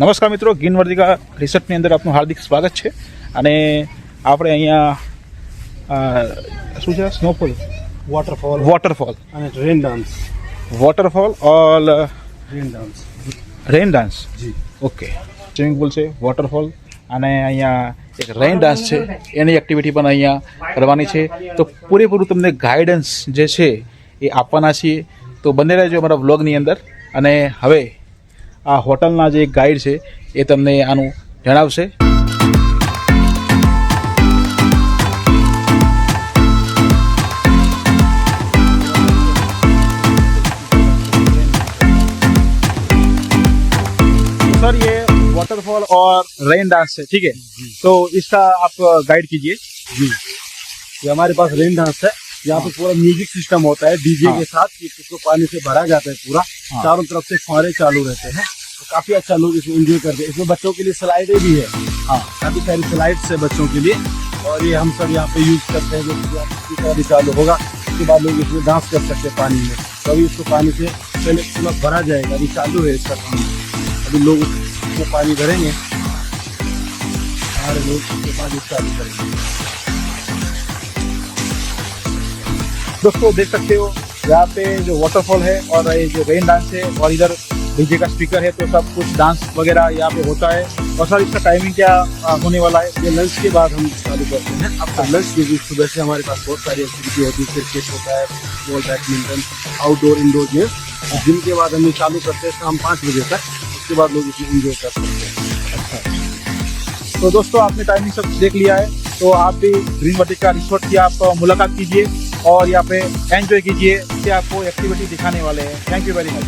નમસ્કાર મિત્રો, ગ્રીન વર્ટિકા રિસોર્ટની અંદર આપનું હાર્દિક સ્વાગત છે. અને આપણે અહીંયા શું છે, સ્નોફોલ, વોટરફોલ અને rain dance, waterfall or rain dance. જી ઓકે, સ્વિમિંગ પુલ છે, વોટરફોલ અને અહીંયા એક રેન ડાન્સ છે, એની એક્ટિવિટી પણ અહીંયા કરવાની છે. તો પૂરેપૂરું તમને ગાઈડન્સ જે છે એ આપવાના છીએ. તો બને રહેજો અમારા વ્લોગની અંદર. અને હવે આ હોટલના જે ગાઈડ છે એ તમને આનું જણાવશે. सर ये वाटरफॉल और रेन डांस है, ठीक है, तो इसका आप गाइड कीजिए. जी, ये हमारे पास रेन डांस है. यहाँ पे पूरा म्यूजिक सिस्टम होता है डीजे के साथ. इसको पानी से भरा जाता है पूरा. चारों तरफ से फुहारे चालू रहते हैं. तो काफी अच्छा लोग इसमें एंजॉय करते हैं. इसमें बच्चों के लिए स्लाइडें भी है. हाँ, काफी सारी स्लाइड्स है बच्चों के लिए. और ये हम सब यहाँ पे यूज करते हैं. जो भी चालू होगा उसके बाद लोग इसमें डांस कर सकते हैं पानी में. तो अभी इसको पानी से पहले पूरा भरा जाएगा. अभी चालू है इसका काम. अभी लोग उसमें पानी भरेंगे. हमारे लोग उसके बाद चालू करेंगे. दोस्तों देख सकते हो यहाँ पे जो वाटरफॉल है और ये जो रेन डांस है और इधर डीजे का स्पीकर है, तो सब कुछ डांस वगैरह यहाँ पे होता है. और सर इसका टाइमिंग क्या होने वाला है? ये लंच के बाद हम चालू करते हैं. अब लंच के भी सुबह से हमारे पास बहुत सारी एक्टिविटी होती है. क्रिकेट होता है, football, badminton, outdoor indoor game. Gym के बाद हम ये चालू करते हैं शाम 5 बजे तक. उसके बाद लोग इसमें एंजॉय कर सकते हैं. अच्छा, तो दोस्तों आपने टाइमिंग सब देख लिया है, तो आप भी ग्रीन वर्टिका रिसोर्ट की आप मुलाकात कीजिए और यहाँ पे एंजॉय कीजिए कि आपको एक्टिविटी दिखाने वाले हैं. Thank you very much.